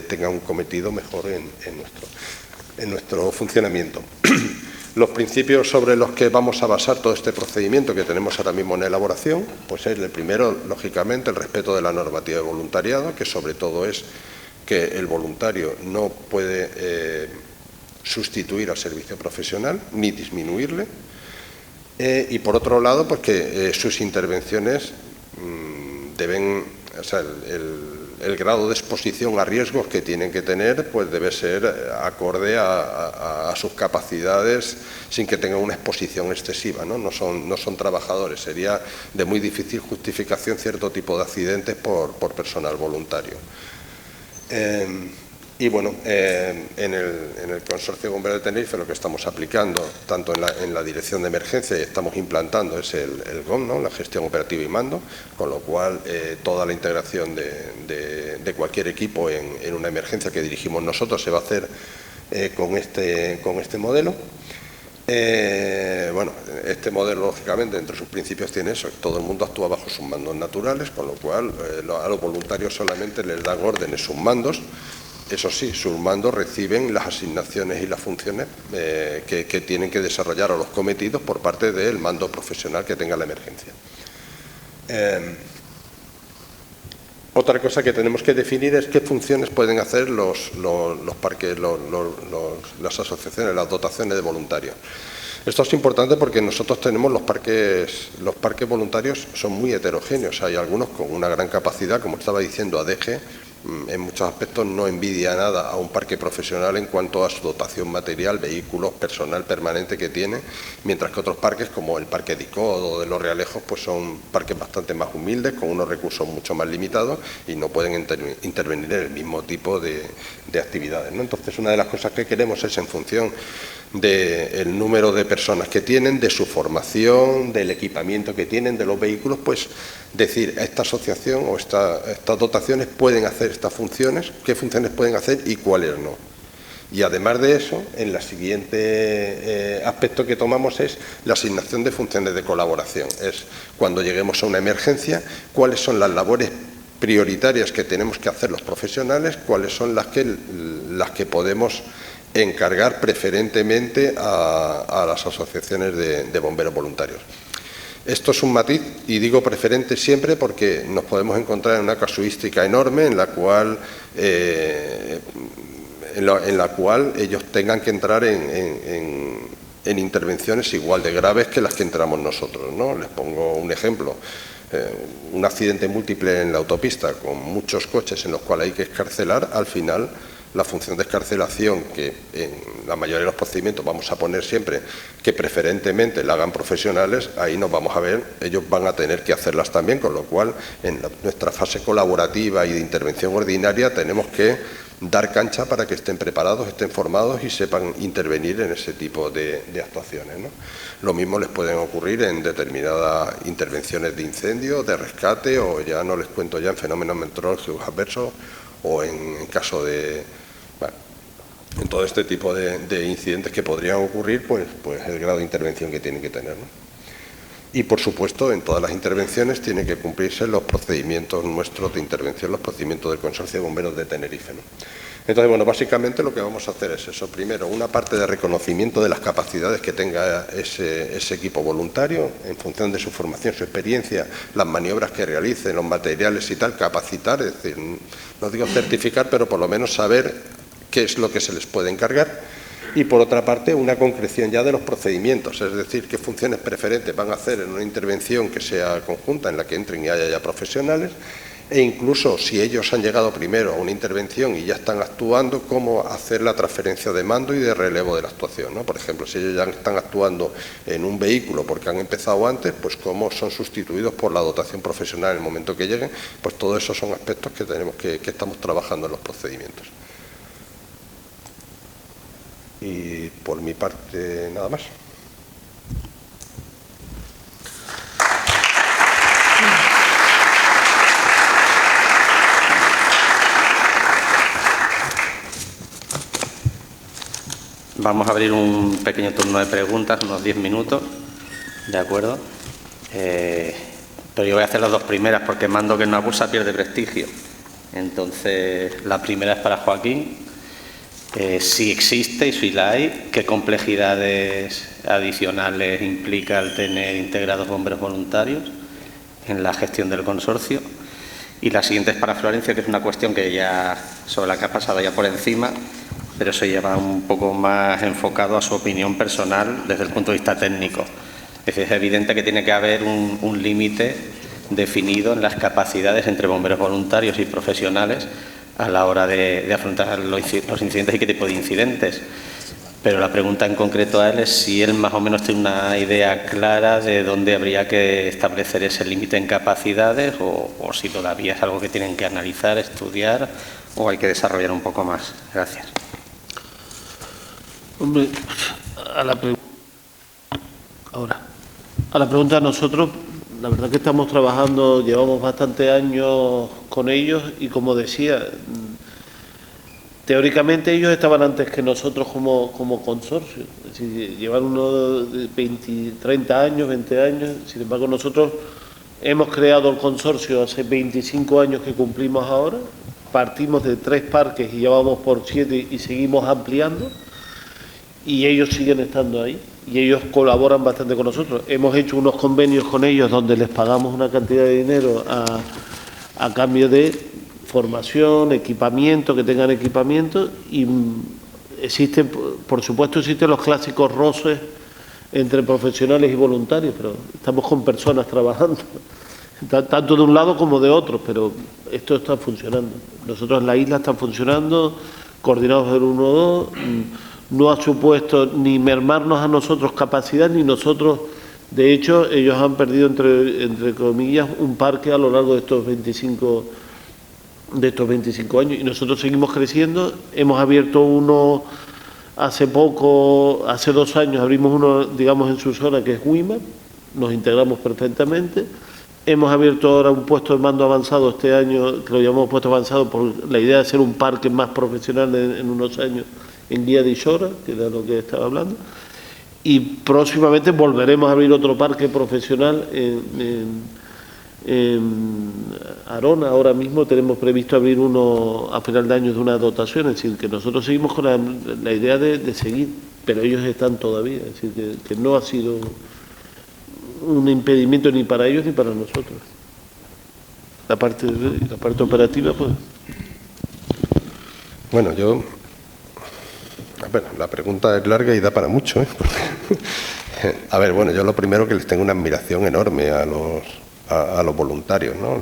tengan un cometido mejor en nuestro funcionamiento. Los principios sobre los que vamos a basar todo este procedimiento que tenemos ahora mismo en elaboración, pues es el primero, lógicamente, el respeto de la normativa de voluntariado, que sobre todo es que el voluntario no puede sustituir al servicio profesional ni disminuirle, y por otro lado, pues que sus intervenciones deben, o sea, el grado de exposición a riesgos que tienen que tener, pues debe ser acorde a sus capacidades, sin que tengan una exposición excesiva, ¿no? No son trabajadores, sería de muy difícil justificación cierto tipo de accidentes por personal voluntario. Y bueno, en el Consorcio de Bomberos de Tenerife lo que estamos aplicando, tanto en la dirección de emergencia y estamos implantando, es el GOM, ¿no? La gestión operativa y mando, con lo cual toda la integración de cualquier equipo en una emergencia que dirigimos nosotros se va a hacer con este modelo. Bueno, este modelo, lógicamente, entre sus principios tiene eso, todo el mundo actúa bajo sus mandos naturales, con lo cual a los voluntarios solamente les dan órdenes sus mandos. Eso sí, sus mandos reciben las asignaciones y las funciones que tienen que desarrollar a los cometidos por parte del mando profesional que tenga la emergencia. Otra cosa que tenemos que definir es qué funciones pueden hacer los parques, las asociaciones, las dotaciones de voluntarios. Esto es importante porque nosotros tenemos los parques voluntarios son muy heterogéneos. Hay algunos con una gran capacidad, como estaba diciendo ADG, en muchos aspectos no envidia nada a un parque profesional en cuanto a su dotación material, vehículos, personal permanente que tiene, mientras que otros parques como el Parque Dicod o de Los Realejos pues son parques bastante más humildes, con unos recursos mucho más limitados y no pueden intervenir en el mismo tipo de actividades, ¿no? Entonces, una de las cosas que queremos es, en función del número de personas que tienen, de su formación, del equipamiento que tienen, de los vehículos, pues decir, esta asociación o estas dotaciones pueden hacer estas funciones, qué funciones pueden hacer y cuáles no. Y además de eso, en el siguiente aspecto que tomamos es la asignación de funciones de colaboración. Es cuando lleguemos a una emergencia, cuáles son las labores prioritarias que tenemos que hacer los profesionales, cuáles son las que podemos encargar preferentemente a las asociaciones de bomberos voluntarios. Esto es un matiz, y digo preferente siempre porque nos podemos encontrar en una casuística enorme en la cual ellos tengan que entrar en intervenciones igual de graves que las que entramos nosotros, ¿no? Les pongo un ejemplo. Un accidente múltiple en la autopista con muchos coches en los cuales hay que excarcelar, al final la función de excarcelación, que en la mayoría de los procedimientos vamos a poner siempre que preferentemente la hagan profesionales, ahí nos vamos a ver, ellos van a tener que hacerlas también, con lo cual en nuestra fase colaborativa y de intervención ordinaria tenemos que dar cancha para que estén preparados, estén formados y sepan intervenir en ese tipo de actuaciones, ¿no? Lo mismo les pueden ocurrir en determinadas intervenciones de incendio, de rescate, o ya no les cuento ya en fenómenos meteorológicos adversos o en caso de... Bueno, en todo este tipo de incidentes que podrían ocurrir, pues el grado de intervención que tienen que tener, ¿no? Y, por supuesto, en todas las intervenciones tienen que cumplirse los procedimientos nuestros de intervención, los procedimientos del Consorcio de Bomberos de Tenerife, ¿no? Entonces, bueno, básicamente lo que vamos a hacer es eso. Primero, una parte de reconocimiento de las capacidades que tenga ese equipo voluntario en función de su formación, su experiencia, las maniobras que realicen, los materiales y tal, capacitar, es decir, no digo certificar, pero por lo menos saber qué es lo que se les puede encargar. Y, por otra parte, una concreción ya de los procedimientos, es decir, qué funciones preferentes van a hacer en una intervención que sea conjunta, en la que entren y haya ya profesionales, e incluso si ellos han llegado primero a una intervención y ya están actuando, cómo hacer la transferencia de mando y de relevo de la actuación, ¿no? Por ejemplo, si ellos ya están actuando en un vehículo porque han empezado antes, pues cómo son sustituidos por la dotación profesional en el momento que lleguen, pues todos esos son aspectos que tenemos que estamos trabajando en los procedimientos. Y por mi parte, nada más. Vamos a abrir un pequeño turno de preguntas, unos 10 minutos, ¿de acuerdo? Pero yo voy a hacer las dos primeras porque mando que no abusa pierde prestigio. Entonces, la primera es para Joaquín. Si existe y si la hay, ¿qué complejidades adicionales implica el tener integrados bomberos voluntarios en la gestión del consorcio? Y la siguiente es para Florencia, que es una cuestión que ya sobre la que ha pasado ya por encima, pero se lleva un poco más enfocado a su opinión personal desde el punto de vista técnico. Es decir, es evidente que tiene que haber un límite definido en las capacidades entre bomberos voluntarios y profesionales a la hora de afrontar los incidentes y qué tipo de incidentes. Pero la pregunta en concreto a él es si él más o menos tiene una idea clara de dónde habría que establecer ese límite en capacidades o si todavía es algo que tienen que analizar, estudiar o hay que desarrollar un poco más. Gracias. Hombre, a la pregunta nosotros, la verdad que estamos trabajando, llevamos bastantes años con ellos y, como decía, teóricamente ellos estaban antes que nosotros como consorcio, es decir, llevan unos 30 años, 20 años, sin embargo nosotros hemos creado el consorcio hace 25 años que cumplimos ahora, partimos de 3 parques y ya vamos por 7 y seguimos ampliando. Y ellos siguen estando ahí y ellos colaboran bastante con nosotros. Hemos hecho unos convenios con ellos donde les pagamos una cantidad de dinero a cambio de formación, equipamiento, que tengan equipamiento, y existen, por supuesto, existen los clásicos roces entre profesionales y voluntarios, pero estamos con personas trabajando, tanto de un lado como de otro, pero esto está funcionando. Nosotros en la isla están funcionando, coordinados del 1-2, no ha supuesto ni mermarnos a nosotros capacidad, ni nosotros, de hecho, ellos han perdido, entre comillas, un parque a lo largo de estos 25 años, y nosotros seguimos creciendo. Hemos abierto uno hace poco, hace 2 años, abrimos uno, digamos, en su zona, que es Huima, nos integramos perfectamente. Hemos abierto ahora un puesto de mando avanzado este año, que lo llamamos puesto avanzado por la idea de ser un parque más profesional en unos años, en Guía de Ishora, que era lo que estaba hablando, y próximamente volveremos a abrir otro parque profesional en Arona. Ahora mismo tenemos previsto abrir uno a final de año de una dotación, es decir, que nosotros seguimos con la idea de seguir, pero ellos están todavía, es decir, que no ha sido un impedimento ni para ellos ni para nosotros. La parte operativa, pues. Bueno, la pregunta es larga y da para mucho, ¿eh? A ver, bueno, yo lo primero que les tengo una admiración enorme a los voluntarios, ¿no?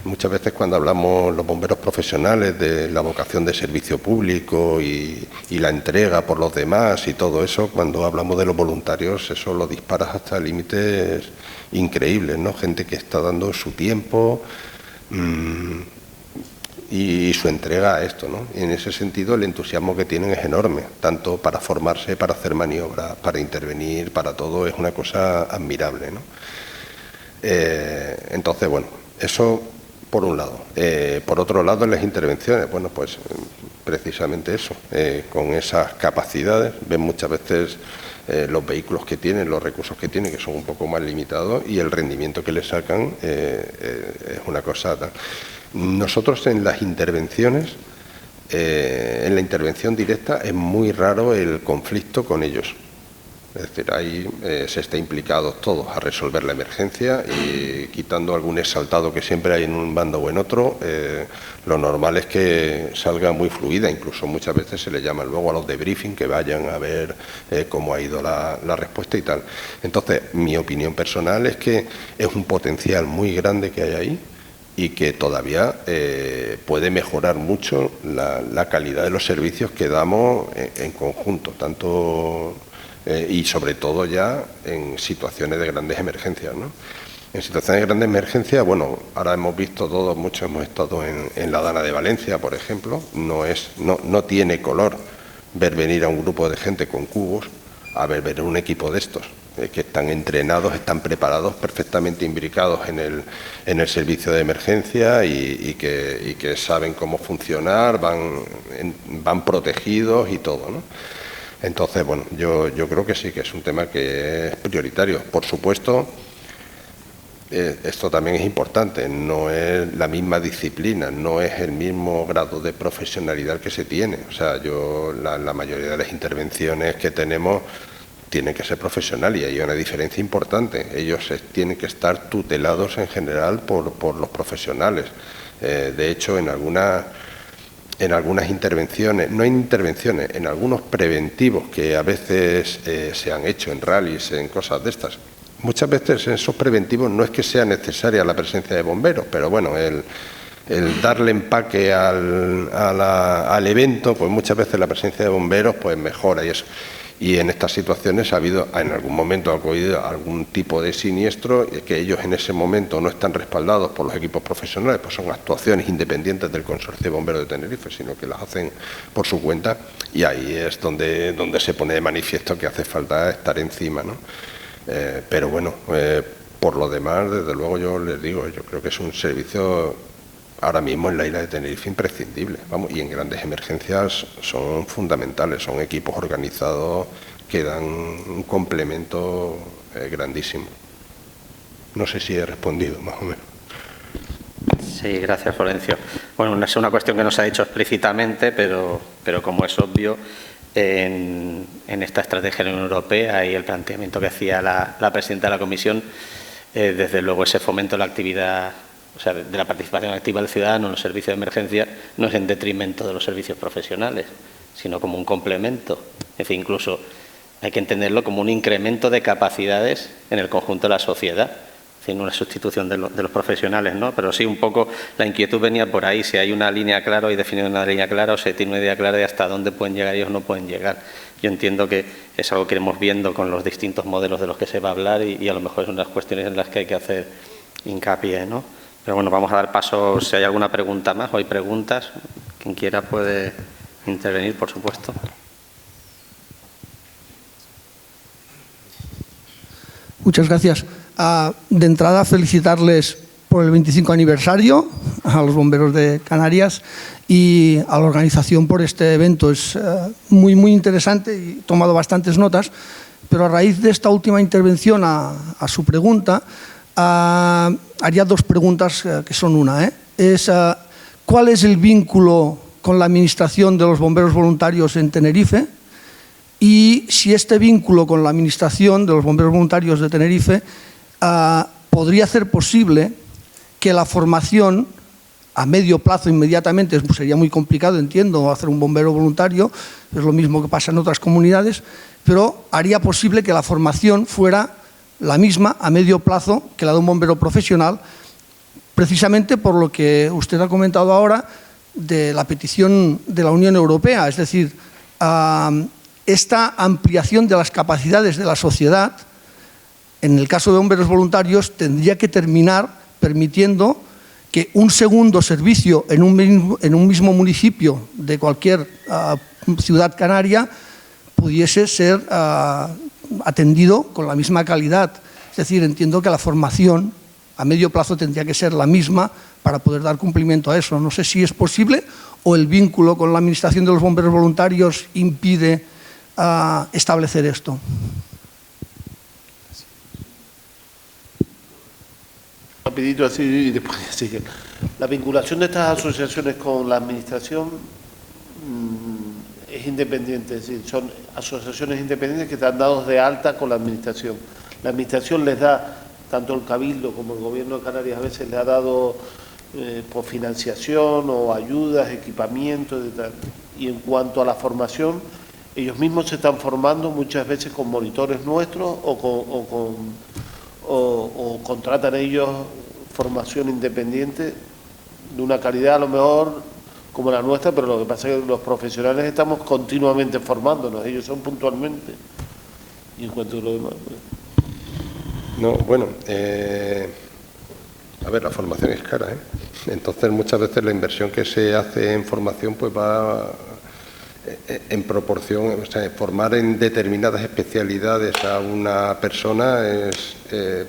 Muchas veces cuando hablamos los bomberos profesionales de la vocación de servicio público y la entrega por los demás y todo eso, cuando hablamos de los voluntarios, eso lo disparas hasta límites increíbles, ¿no? Gente que está dando su tiempo y su entrega a esto, ¿no? Y en ese sentido el entusiasmo que tienen es enorme, tanto para formarse, para hacer maniobras, para intervenir, para todo, es una cosa admirable, ¿no? Entonces, bueno, eso por un lado. Por otro lado, en las intervenciones, bueno, pues precisamente eso, con esas capacidades, ven muchas veces los vehículos que tienen, los recursos que tienen, que son un poco más limitados, y el rendimiento que le sacan es una cosa. Nosotros en las intervenciones, en la intervención directa, es muy raro el conflicto con ellos. Es decir, ahí se está implicados todos a resolver la emergencia y quitando algún exaltado que siempre hay en un bando o en otro, lo normal es que salga muy fluida. Incluso muchas veces se le llama luego a los de briefing que vayan a ver cómo ha ido la respuesta y tal. Entonces, mi opinión personal es que es un potencial muy grande que hay ahí y que todavía puede mejorar mucho la calidad de los servicios que damos en conjunto, tanto y sobre todo ya en situaciones de grandes emergencias, ¿no? En situaciones de grandes emergencias, bueno, ahora hemos visto todos, muchos hemos estado en la Dana de Valencia, por ejemplo, no tiene color ver venir a un grupo de gente con cubos a ver un equipo de estos, que están entrenados, están preparados, perfectamente imbricados en el servicio de emergencia y que saben cómo funcionar, van protegidos y todo, ¿no? Entonces, bueno, yo creo que sí, que es un tema que es prioritario. Por supuesto, esto también es importante, no es la misma disciplina, no es el mismo grado de profesionalidad que se tiene. O sea, la mayoría de las intervenciones que tenemos tienen que ser profesionales y hay una diferencia importante. Ellos tienen que estar tutelados en general por los profesionales. De hecho, en algunas intervenciones, no en intervenciones, en algunos preventivos que a veces se han hecho en rallies, en cosas de estas. Muchas veces en esos preventivos no es que sea necesaria la presencia de bomberos, pero bueno, el darle empaque al evento, pues muchas veces la presencia de bomberos pues mejora y eso. Y en estas situaciones ha habido, en algún momento ha ocurrido algún tipo de siniestro que ellos en ese momento no están respaldados por los equipos profesionales, pues son actuaciones independientes del Consorcio de Bomberos de Tenerife, sino que las hacen por su cuenta y ahí es donde se pone de manifiesto que hace falta estar encima, ¿no? Pero bueno, por lo demás, desde luego yo les digo, yo creo que es un servicio ahora mismo en la isla de Tenerife imprescindible, vamos, y en grandes emergencias son fundamentales, son equipos organizados que dan un complemento grandísimo. No sé si he respondido más o menos. Sí, gracias, Florencio. Bueno, no es una cuestión que no se ha dicho explícitamente, pero como es obvio, en esta estrategia de la Unión Europea y el planteamiento que hacía la presidenta de la Comisión, desde luego ese fomento de la actividad, o sea, de la participación activa del ciudadano en los servicios de emergencia no es en detrimento de los servicios profesionales, sino como un complemento. Es decir, incluso hay que entenderlo como un incremento de capacidades en el conjunto de la sociedad, sin una sustitución de los profesionales, ¿no? Pero sí, un poco la inquietud venía por ahí, si hay una línea clara, hay definido una línea clara, o se tiene una idea clara de hasta dónde pueden llegar ellos o no pueden llegar. Yo entiendo que es algo que iremos viendo con los distintos modelos de los que se va a hablar y a lo mejor son unas cuestiones en las que hay que hacer hincapié, ¿no? Pero bueno, vamos a dar paso, si hay alguna pregunta más o hay preguntas, quien quiera puede intervenir, por supuesto. Muchas gracias. De entrada, felicitarles por el 25 aniversario a los bomberos de Canarias y a la organización por este evento. Es muy, muy interesante y he tomado bastantes notas, pero a raíz de esta última intervención a su pregunta, haría dos preguntas que son una. ¿Cuál es el vínculo con la administración de los bomberos voluntarios en Tenerife? Y si este vínculo con la administración de los bomberos voluntarios de Tenerife podría hacer posible que la formación a medio plazo inmediatamente, sería muy complicado, entiendo, hacer un bombero voluntario, es lo mismo que pasa en otras comunidades, pero haría posible que la formación fuera la misma a medio plazo que la de un bombero profesional, precisamente por lo que usted ha comentado ahora de la petición de la Unión Europea, es decir, esta ampliación de las capacidades de la sociedad, en el caso de bomberos voluntarios, tendría que terminar permitiendo que un segundo servicio en un mismo municipio de cualquier ciudad canaria pudiese ser atendido con la misma calidad. Es decir, entiendo que la formación a medio plazo tendría que ser la misma para poder dar cumplimiento a eso. No sé si es posible o el vínculo con la administración de los bomberos voluntarios impide establecer esto. Rapidito así y después sigue. La vinculación de estas asociaciones con la administración es independiente, es decir, son asociaciones independientes que están dados de alta con la administración. La administración les da, tanto el Cabildo como el Gobierno de Canarias a veces le ha dado por financiación o ayudas, equipamiento y tal. Y en cuanto a la formación, ellos mismos se están formando muchas veces con monitores nuestros o contratan ellos formación independiente de una calidad a lo mejor como la nuestra, pero lo que pasa es que los profesionales estamos continuamente formándonos, ellos son puntualmente. Y en cuanto a lo demás... No, bueno, a ver, la formación es cara, ¿eh? Entonces muchas veces la inversión que se hace en formación pues va en proporción, o sea, formar en determinadas especialidades a una persona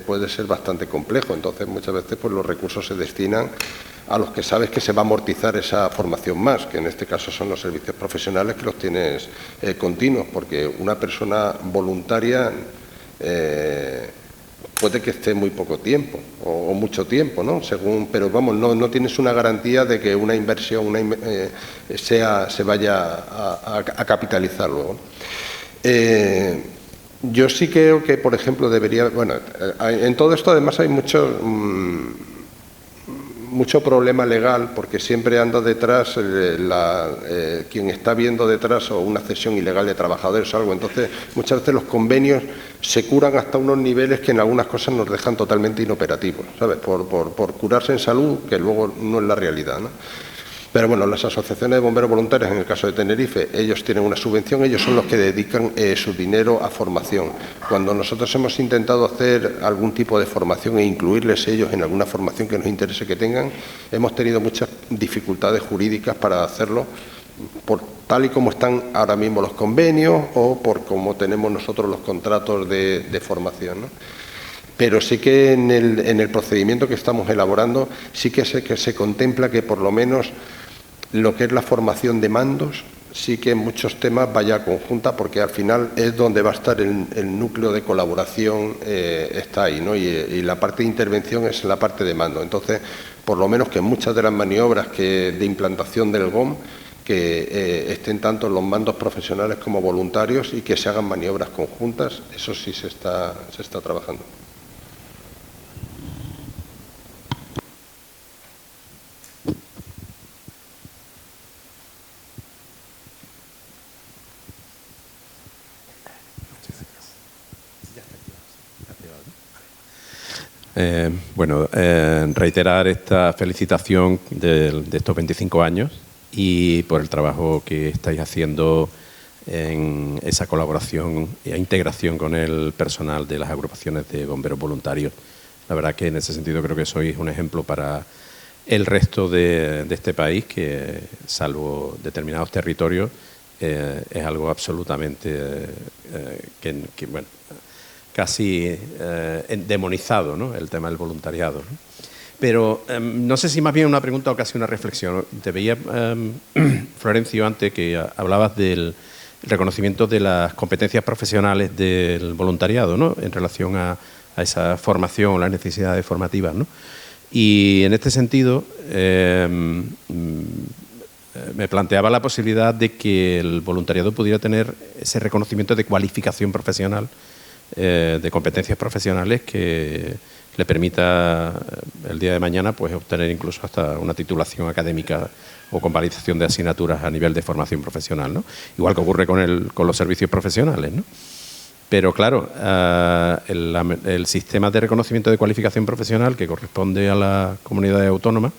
puede ser bastante complejo. Entonces muchas veces pues los recursos se destinan a los que sabes que se va a amortizar esa formación más, que en este caso son los servicios profesionales que los tienes continuos, porque una persona voluntaria puede que esté muy poco tiempo o mucho tiempo, ¿no? Según, pero vamos, no tienes una garantía de que una inversión se vaya a capitalizar luego. Yo sí creo que, por ejemplo, debería... Bueno, en todo esto además hay mucho problema legal, porque siempre anda detrás quien está viendo detrás o una cesión ilegal de trabajadores o algo. Entonces, muchas veces los convenios se curan hasta unos niveles que en algunas cosas nos dejan totalmente inoperativos, ¿sabes? Por curarse en salud, que luego no es la realidad, ¿no? Pero bueno, las asociaciones de bomberos voluntarios, en el caso de Tenerife, ellos tienen una subvención, ellos son los que dedican su dinero a formación. Cuando nosotros hemos intentado hacer algún tipo de formación e incluirles ellos en alguna formación que nos interese que tengan, hemos tenido muchas dificultades jurídicas para hacerlo, por tal y como están ahora mismo los convenios o por cómo tenemos nosotros los contratos de formación, ¿no? Pero sí que en el procedimiento que estamos elaborando sí que se contempla que por lo menos lo que es la formación de mandos sí que en muchos temas vaya conjunta, porque al final es donde va a estar el núcleo de colaboración, está ahí, ¿no? Y la parte de intervención es la parte de mando. Entonces, por lo menos que muchas de las maniobras de implantación del GOM que estén tanto los mandos profesionales como voluntarios y que se hagan maniobras conjuntas, eso sí se está trabajando. Reiterar esta felicitación de estos 25 años y por el trabajo que estáis haciendo en esa colaboración e integración con el personal de las agrupaciones de bomberos voluntarios. La verdad que en ese sentido creo que sois un ejemplo para el resto de este país, que salvo determinados territorios es algo absolutamente bueno, casi demonizado, ¿no? El tema del voluntariado, ¿no? Pero no sé si más bien una pregunta o casi una reflexión. Te veía, Florencio, antes que hablabas del reconocimiento de las competencias profesionales del voluntariado, ¿no? En relación a esa formación, las necesidades formativas, ¿no? Y en este sentido me planteaba la posibilidad de que el voluntariado pudiera tener ese reconocimiento de cualificación profesional, de competencias profesionales que le permita el día de mañana pues obtener incluso hasta una titulación académica o convalidación de asignaturas a nivel de formación profesional, ¿no? Igual que ocurre con los servicios profesionales, ¿no? Pero claro, el sistema de reconocimiento de cualificación profesional que corresponde a las comunidades autónomas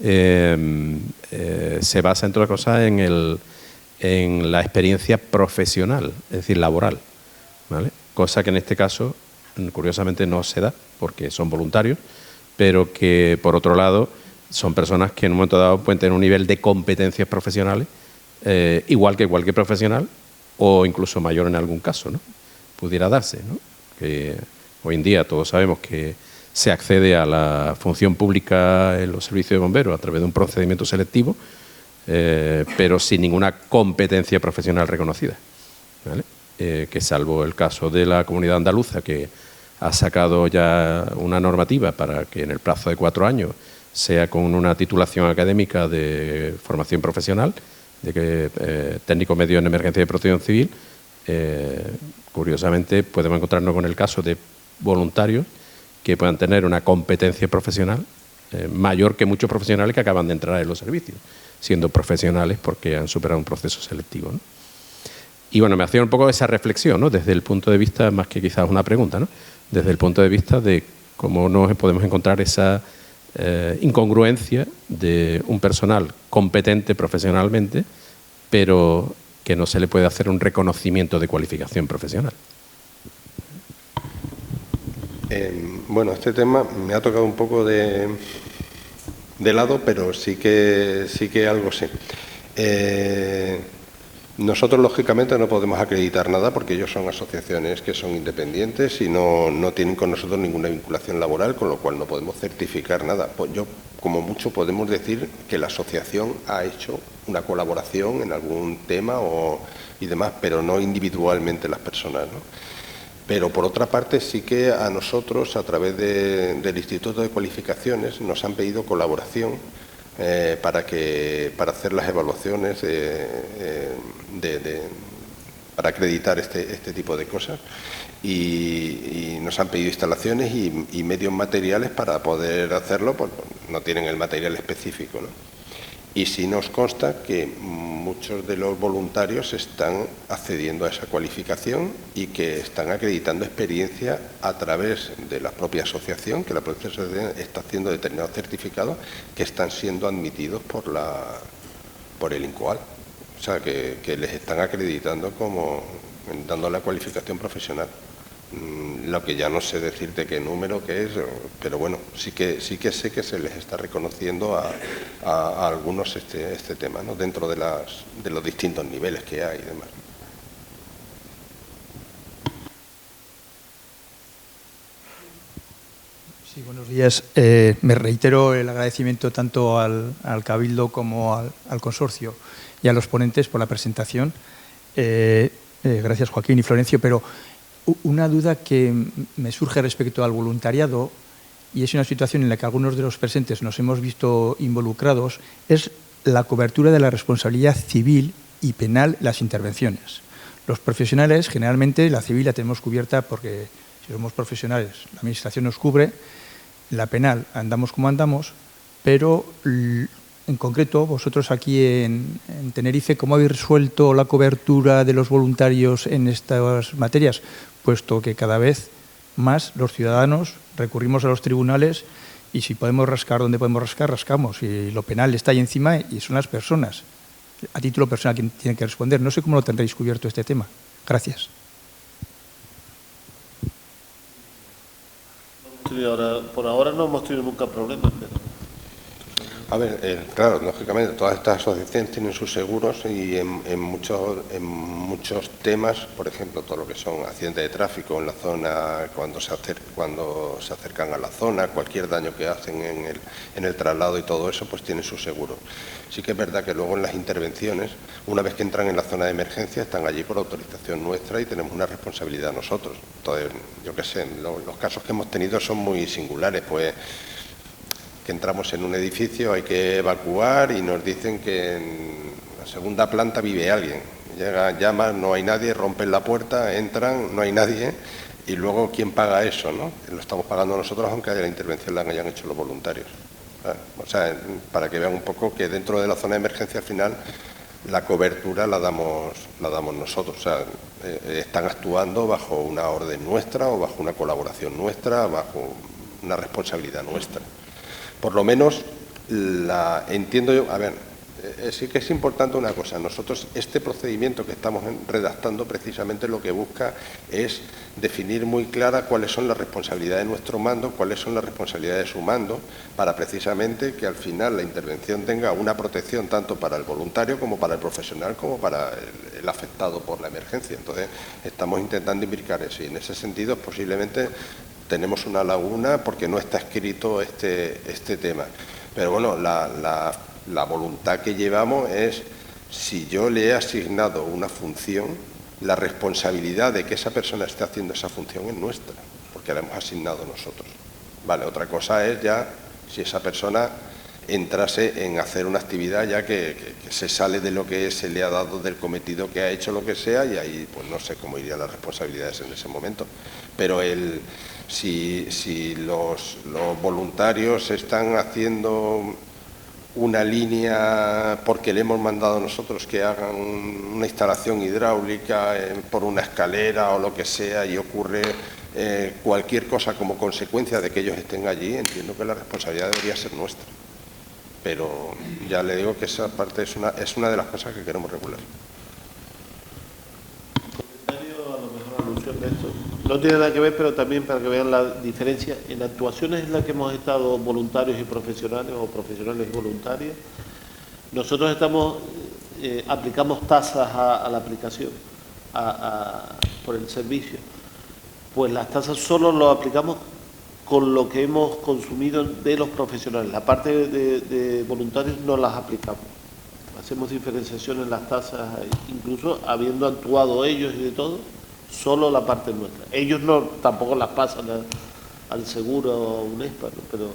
se basa, entre otras cosas, en la experiencia profesional, es decir, laboral, ¿vale? Cosa que en este caso, curiosamente, no se da, porque son voluntarios, pero que, por otro lado, son personas que en un momento dado pueden tener un nivel de competencias profesionales igual que cualquier profesional, o incluso mayor en algún caso, ¿no? Pudiera darse, ¿no? Que hoy en día todos sabemos que se accede a la función pública en los servicios de bomberos a través de un procedimiento selectivo, pero sin ninguna competencia profesional reconocida, ¿vale? Que salvo el caso de la Comunidad Andaluza, que ha sacado ya una normativa para que en el plazo de 4 años sea con una titulación académica de formación profesional, de que técnico medio en emergencia y protección civil, curiosamente podemos encontrarnos con el caso de voluntarios que puedan tener una competencia profesional mayor que muchos profesionales que acaban de entrar en los servicios, siendo profesionales porque han superado un proceso selectivo, ¿no? Y bueno, me hacía un poco esa reflexión, ¿no? Desde el punto de vista, más que quizás una pregunta, ¿no? Desde el punto de vista de cómo nos podemos encontrar esa incongruencia de un personal competente profesionalmente, pero que no se le puede hacer un reconocimiento de cualificación profesional. Bueno, este tema me ha tocado un poco de lado, pero sí que algo sé. Nosotros, lógicamente, no podemos acreditar nada porque ellos son asociaciones que son independientes y no tienen con nosotros ninguna vinculación laboral, con lo cual no podemos certificar nada. Pues yo, como mucho, podemos decir que la asociación ha hecho una colaboración en algún tema y demás, pero no individualmente las personas, ¿no? Pero, por otra parte, sí que a nosotros, a través del Instituto de Cualificaciones, nos han pedido colaboración para hacer las evaluaciones, para acreditar este tipo de cosas. Y nos han pedido instalaciones y medios materiales para poder hacerlo, pues no tienen el material específico, ¿no? Y sí nos consta que muchos de los voluntarios están accediendo a esa cualificación y que están acreditando experiencia a través de la propia asociación, que la propia asociación está haciendo determinados certificados que están siendo admitidos por el INCOAL. O sea, que les están acreditando como dando la cualificación profesional. Lo que ya no sé decirte qué número, qué es, pero bueno, sí que sé que se les está reconociendo a algunos este tema, ¿no? Dentro de los distintos niveles que hay y demás. Sí, buenos días. Me reitero el agradecimiento tanto al Cabildo como al consorcio y a los ponentes por la presentación. Gracias, Joaquín y Florencio, pero una duda que me surge respecto al voluntariado, y es una situación en la que algunos de los presentes nos hemos visto involucrados, es la cobertura de la responsabilidad civil y penal en las intervenciones. Los profesionales, generalmente, la civil la tenemos cubierta porque si somos profesionales, la Administración nos cubre, la penal andamos como andamos, pero en concreto, vosotros aquí en Tenerife, ¿cómo habéis resuelto la cobertura de los voluntarios en estas materias? Puesto que cada vez más los ciudadanos recurrimos a los tribunales y si podemos rascar donde podemos rascar, rascamos. Y lo penal está ahí encima y son las personas, a título personal, quien tiene que responder. No sé cómo lo tendréis cubierto este tema. Gracias. Por ahora no hemos tenido nunca problemas, pero... A ver, claro, lógicamente todas estas asociaciones tienen sus seguros y en muchos temas, por ejemplo, todo lo que son accidentes de tráfico en la zona, cuando se acercan a la zona, cualquier daño que hacen en el traslado y todo eso, pues tienen sus seguros. Sí que es verdad que luego en las intervenciones, una vez que entran en la zona de emergencia, están allí por autorización nuestra y tenemos una responsabilidad nosotros. Entonces, yo qué sé, los casos que hemos tenido son muy singulares, pues que entramos en un edificio, hay que evacuar y nos dicen que en la segunda planta vive alguien. Llega, llaman, no hay nadie, rompen la puerta, entran, no hay nadie y luego ¿quién paga eso, no? Lo estamos pagando nosotros aunque la intervención la hayan hecho los voluntarios. O sea, para que vean un poco que dentro de la zona de emergencia al final la cobertura la damos nosotros. O sea, están actuando bajo una orden nuestra o bajo una colaboración nuestra, bajo una responsabilidad nuestra. Por lo menos entiendo yo, a ver, sí que es importante una cosa, nosotros este procedimiento que estamos redactando precisamente lo que busca es definir muy clara cuáles son las responsabilidades de nuestro mando, cuáles son las responsabilidades de su mando, para precisamente que al final la intervención tenga una protección tanto para el voluntario como para el profesional como para el afectado por la emergencia. Entonces estamos intentando imbricar eso y en ese sentido posiblemente tenemos una laguna porque no está escrito este tema. Pero bueno, la voluntad que llevamos es, si yo le he asignado una función, la responsabilidad de que esa persona esté haciendo esa función es nuestra, porque la hemos asignado nosotros. Vale, otra cosa es ya si esa persona entrase en hacer una actividad ya que se sale de lo que se le ha dado, del cometido que ha hecho, lo que sea, y ahí pues no sé cómo irían las responsabilidades en ese momento. Pero si los voluntarios están haciendo una línea porque le hemos mandado nosotros que hagan una instalación hidráulica por una escalera o lo que sea, y ocurre cualquier cosa como consecuencia de que ellos estén allí, entiendo que la responsabilidad debería ser nuestra. Pero ya le digo que esa parte es una de las cosas que queremos regular. No tiene nada que ver, pero también para que vean la diferencia. En actuaciones en las que hemos estado voluntarios y profesionales, o profesionales y voluntarios, nosotros aplicamos tasas a la aplicación, por el servicio. Pues las tasas solo lo aplicamos con lo que hemos consumido de los profesionales. La parte de voluntarios no las aplicamos. Hacemos diferenciación en las tasas, incluso habiendo actuado ellos y de todo, solo la parte nuestra. Ellos tampoco las pasan al seguro o a UNESPA, ¿no? Pero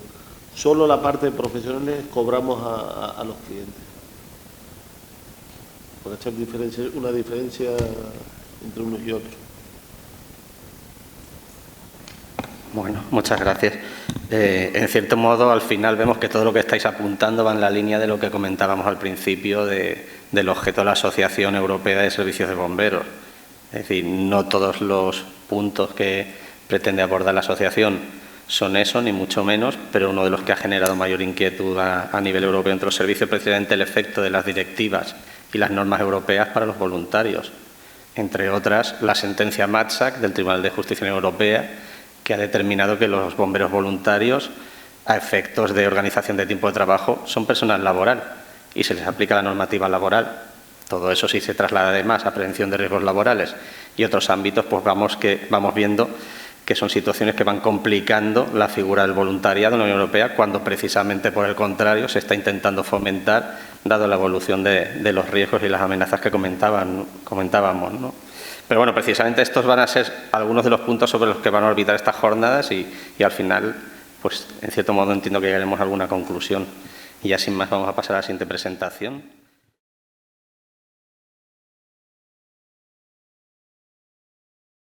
solo la parte de profesionales cobramos a los clientes. Por hacer una diferencia entre unos y otros. Bueno, muchas gracias. En cierto modo, al final vemos que todo lo que estáis apuntando va en la línea de lo que comentábamos al principio del objeto de la Asociación Europea de Servicios de Bomberos. Es decir, no todos los puntos que pretende abordar la asociación son eso, ni mucho menos, pero uno de los que ha generado mayor inquietud a nivel europeo entre los servicios es precisamente el efecto de las directivas y las normas europeas para los voluntarios. Entre otras, la sentencia Matzak del Tribunal de Justicia Europea, que ha determinado que los bomberos voluntarios, a efectos de organización de tiempo de trabajo, son personal laboral y se les aplica la normativa laboral. Todo eso sí se traslada además a prevención de riesgos laborales y otros ámbitos, pues vamos viendo que son situaciones que van complicando la figura del voluntariado en la Unión Europea, cuando precisamente por el contrario se está intentando fomentar, dado la evolución de los riesgos y las amenazas que comentábamos, ¿no? Pero bueno, precisamente estos van a ser algunos de los puntos sobre los que van a orbitar estas jornadas y al final, pues en cierto modo entiendo que llegaremos a alguna conclusión. Y ya sin más vamos a pasar a la siguiente presentación.